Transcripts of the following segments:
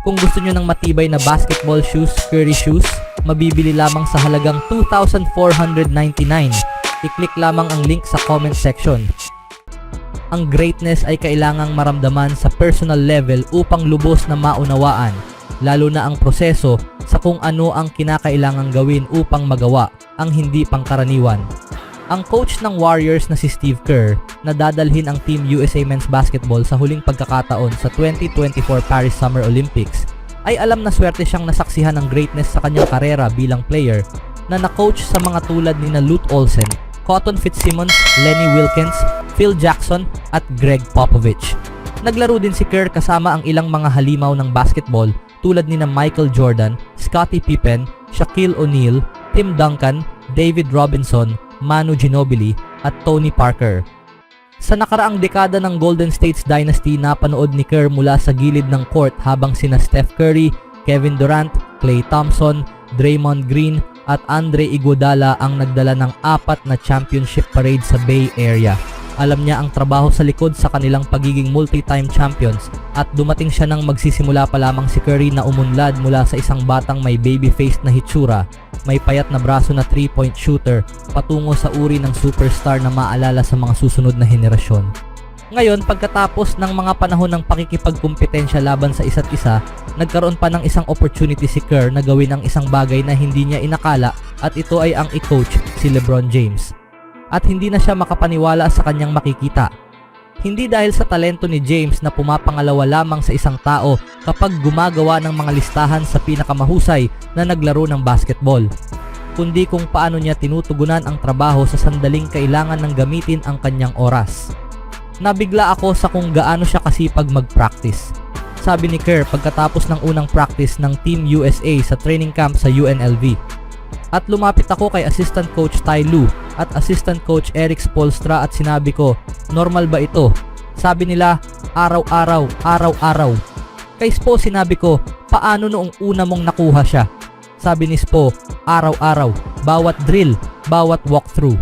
Kung gusto nyo ng matibay na basketball shoes, Curry shoes, mabibili lamang sa halagang $2,499. I-click lamang ang link sa comment section. Ang greatness ay kailangang maramdaman sa personal level upang lubos na maunawaan, lalo na ang proseso sa kung ano ang kinakailangang gawin upang magawa ang hindi pangkaraniwan. Ang coach ng Warriors na si Steve Kerr na dadalhin ang Team USA Men's Basketball sa huling pagkakataon sa 2024 Paris Summer Olympics ay alam na swerte siyang nasaksihan ng greatness sa kanyang karera bilang player na na-coach sa mga tulad ni Lute Olson, Cotton Fitzsimmons, Lenny Wilkens, Phil Jackson at Greg Popovich. Naglaro din si Kerr kasama ang ilang mga halimaw ng basketball tulad ni Michael Jordan, Scottie Pippen, Shaquille O'Neal, Tim Duncan, David Robinson, Manu Ginobili at Tony Parker. Sa nakaraang dekada ng Golden State's dynasty, napanood ni Kerr mula sa gilid ng court habang sina Steph Curry, Kevin Durant, Klay Thompson, Draymond Green at Andre Iguodala ang nagdala ng 4 na championship parade sa Bay Area. Alam niya ang trabaho sa likod sa kanilang pagiging multi-time champions at dumating siya nang magsisimula pa lamang si Curry na umunlad mula sa isang batang may baby-faced na hitsura, may payat na braso na 3-point shooter, patungo sa uri ng superstar na maalala sa mga susunod na henerasyon. Ngayon, pagkatapos ng mga panahon ng pakikipagkumpetensya laban sa isa't isa, nagkaroon pa ng isang opportunity si Kerr na gawin ang isang bagay na hindi niya inakala at ito ay ang i-coach si LeBron James. At hindi na siya makapaniwala sa kanyang makikita. Hindi dahil sa talento ni James na pumapangalawa lamang sa isang tao kapag gumagawa ng mga listahan sa pinakamahusay na naglaro ng basketball, kundi kung paano niya tinutugunan ang trabaho sa sandaling kailangan ng gamitin ang kanyang oras. Nabigla ako sa kung gaano siya kasipag mag-practice. Sabi ni Kerr pagkatapos ng unang practice ng Team USA sa training camp sa UNLV. At lumapit ako kay Assistant Coach Ty Lue at Assistant Coach Eric Spoelstra at sinabi ko, normal ba ito? Sabi nila, araw-araw, araw-araw. Kay Spo sinabi ko, paano noong una mong nakuha siya? Sabi ni Spo, araw-araw, bawat drill, bawat walkthrough.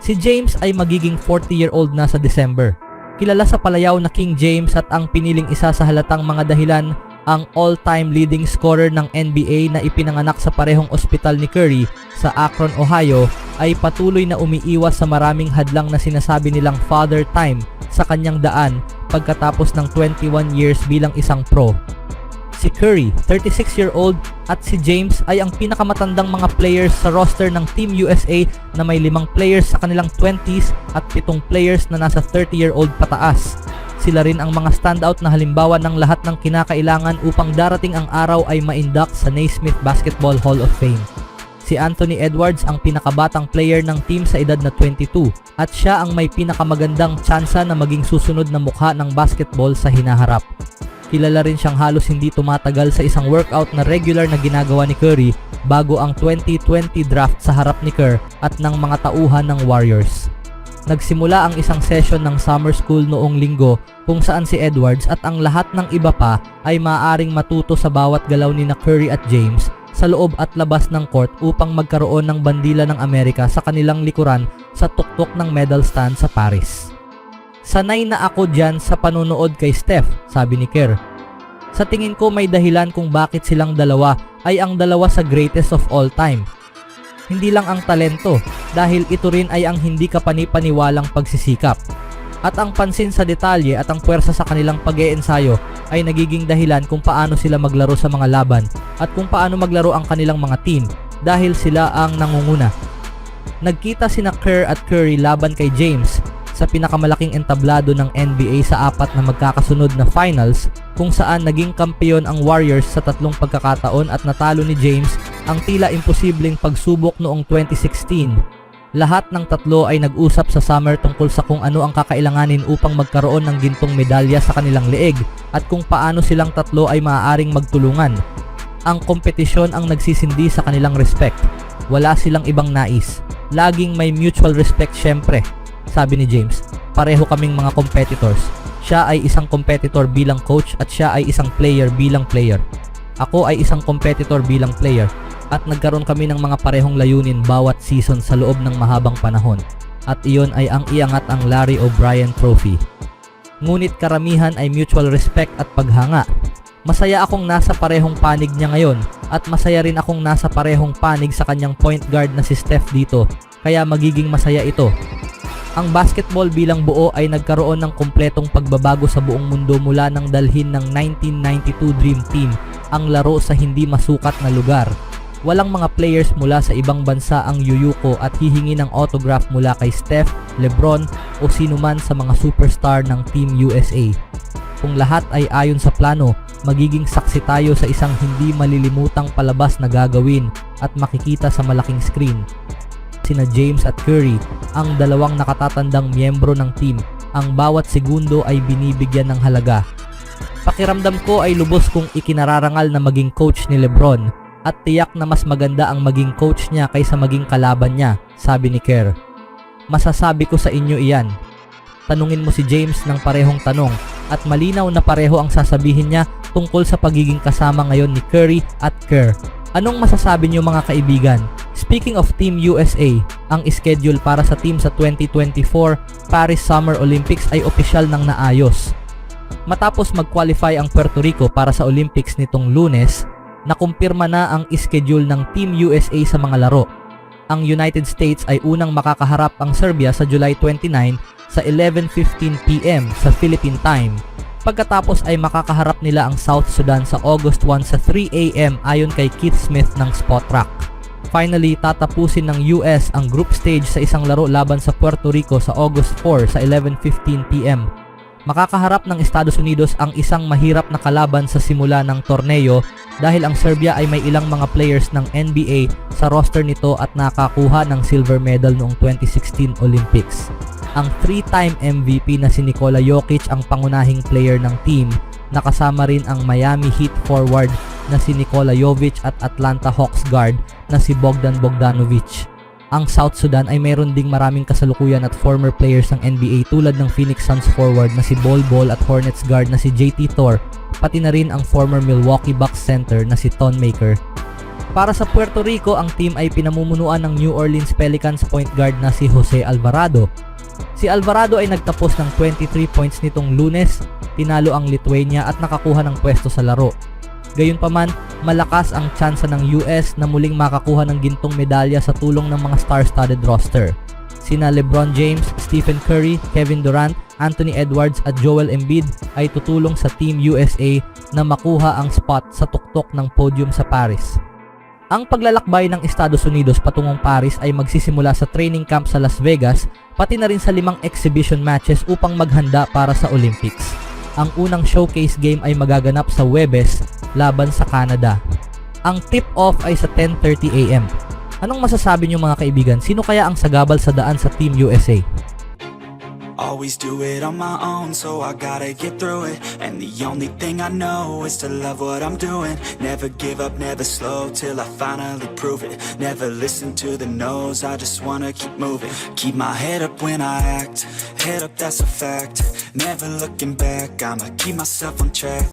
Si James ay magiging 40-year-old na sa December. Kilala sa palayaw na King James at ang piniling isa sa halatang mga dahilan ang all-time leading scorer ng NBA na ipinanganak sa parehong ospital ni Curry sa Akron, Ohio ay patuloy na umiiwas sa maraming hadlang na sinasabi nilang father time sa kanyang daan pagkatapos ng 21 years bilang isang pro. Si Curry, 36-year-old, at si James ay ang pinakamatandang mga players sa roster ng Team USA na may 5 players sa kanilang 20s at 7 players na nasa 30-year-old pataas. Sila rin ang mga standout na halimbawa ng lahat ng kinakailangan upang darating ang araw ay ma-induct sa Naismith Basketball Hall of Fame. Si Anthony Edwards ang pinakabatang player ng team sa edad na 22 at siya ang may pinakamagandang tsansa na maging susunod na mukha ng basketball sa hinaharap. Kilala rin siyang halos hindi tumatagal sa isang workout na regular na ginagawa ni Curry bago ang 2020 draft sa harap ni Kerr at ng mga tauhan ng Warriors. Nagsimula ang isang session ng summer school noong linggo kung saan si Edwards at ang lahat ng iba pa ay maaaring matuto sa bawat galaw ni Curry at James sa loob at labas ng court upang magkaroon ng bandila ng Amerika sa kanilang likuran sa tuktok ng medal stand sa Paris. Sanay na ako dyan sa panonood kay Steph, sabi ni Kerr. Sa tingin ko may dahilan kung bakit silang dalawa ay ang dalawa sa greatest of all time. Hindi lang ang talento, dahil ito rin ay ang hindi kapani-paniwalang pagsisikap. At ang pansin sa detalye at ang puwersa sa kanilang pag-iensayo ay nagiging dahilan kung paano sila maglaro sa mga laban at kung paano maglaro ang kanilang mga team dahil sila ang nangunguna. Nagkita sina Kerr at Curry laban kay James sa pinakamalaking entablado ng NBA sa 4 na magkakasunod na finals kung saan naging kampeon ang Warriors sa 3 pagkakataon at natalo ni James ang tila imposibleng pagsubok noong 2016. Lahat ng 3 ay nag-usap sa summer tungkol sa kung ano ang kakailanganin upang magkaroon ng gintong medalya sa kanilang leeg at kung paano silang 3 ay maaaring magtulungan. Ang kompetisyon ang nagsisindi sa kanilang respect. Wala silang ibang nais. Laging may mutual respect syempre. Sabi ni James, pareho kaming mga competitors. Siya ay isang competitor bilang coach at siya ay isang player bilang player. Ako ay isang competitor bilang player at nagkaroon kami ng mga parehong layunin bawat season sa loob ng mahabang panahon at iyon ay ang iangat ang Larry O'Brien Trophy. Ngunit karamihan ay mutual respect at paghanga. Masaya akong nasa parehong panig niya ngayon at masaya rin akong nasa parehong panig sa kanyang point guard na si Steph dito, kaya magiging masaya ito. Ang basketball bilang buo ay nagkaroon ng kumpletong pagbabago sa buong mundo mula nang dalhin ng 1992 Dream Team ang laro sa hindi masukat na lugar. Walang mga players mula sa ibang bansa ang yuyuko at hihingi ng autograph mula kay Steph, LeBron o sinuman sa mga superstar ng Team USA. Kung lahat ay ayon sa plano, magiging saksi tayo sa isang hindi malilimutang palabas na gagawin at makikita sa malaking screen. Sina James at Curry, ang dalawang nakatatandang miyembro ng team, ang bawat segundo ay binibigyan ng halaga. Pakiramdam ko ay lubos kong ikinararangal na maging coach ni LeBron at tiyak na mas maganda ang maging coach niya kaysa maging kalaban niya, sabi ni Kerr. Masasabi ko sa inyo iyan. Tanungin mo si James ng parehong tanong at malinaw na pareho ang sasabihin niya tungkol sa pagiging kasama ngayon ni Curry at Kerr. Anong masasabi niyo mga kaibigan? Speaking of Team USA, ang schedule para sa team sa 2024 Paris Summer Olympics ay opisyal nang naayos. Matapos mag-qualify ang Puerto Rico para sa Olympics nitong Lunes, nakumpirma na ang schedule ng Team USA sa mga laro. Ang United States ay unang makakaharap ang Serbia sa July 29 sa 11:15 PM sa Philippine Time. Pagkatapos ay makakaharap nila ang South Sudan sa August 1 sa 3 AM ayon kay Keith Smith ng Spotrac. Finally, tatapusin ng US ang group stage sa isang laro laban sa Puerto Rico sa August 4 sa 11:15 PM. Makakaharap ng Estados Unidos ang isang mahirap na kalaban sa simula ng torneo dahil ang Serbia ay may ilang mga players ng NBA sa roster nito at nakakuha ng silver medal noong 2016 Olympics. Ang 3-time MVP na si Nikola Jokic ang pangunahing player ng team, nakasama rin ang Miami Heat forward na si Nikola Jovic at Atlanta Hawks guard na si Bogdan Bogdanovic. Ang South Sudan ay mayroon ding maraming kasalukuyan at former players ng NBA tulad ng Phoenix Suns forward na si Bol Bol at Hornets guard na si JT Thor, pati na rin ang former Milwaukee Bucks center na si Thon Maker. Para sa Puerto Rico, ang team ay pinamumunuan ng New Orleans Pelicans point guard na si Jose Alvarado. Si Alvarado ay nagtapos ng 23 points nitong Lunes, tinalo ang Lithuania at nakakuha ng pwesto sa laro. Gayunpaman, malakas ang tsansa ng US na muling makakuha ng gintong medalya sa tulong ng mga star-studded roster. Sina LeBron James, Stephen Curry, Kevin Durant, Anthony Edwards at Joel Embiid ay tutulong sa Team USA na makuha ang spot sa tuktok ng podium sa Paris. Ang paglalakbay ng Estados Unidos patungong Paris ay magsisimula sa training camp sa Las Vegas, pati na rin sa 5 exhibition matches upang maghanda para sa Olympics. Ang unang showcase game ay magaganap sa Huwebes laban sa Canada. Ang tip-off ay sa 10:30 AM. Anong masasabi niyo mga kaibigan? Sino kaya ang sagabal sa daan sa Team USA? Always do it on my own, so I gotta get through it. And the only thing I know is to love what I'm doing. Never give up, never slow, till I finally prove it. Never listen to the no's, I just wanna keep moving. Keep my head up when I act, head up, that's a fact. Never looking back, I'ma keep myself on track.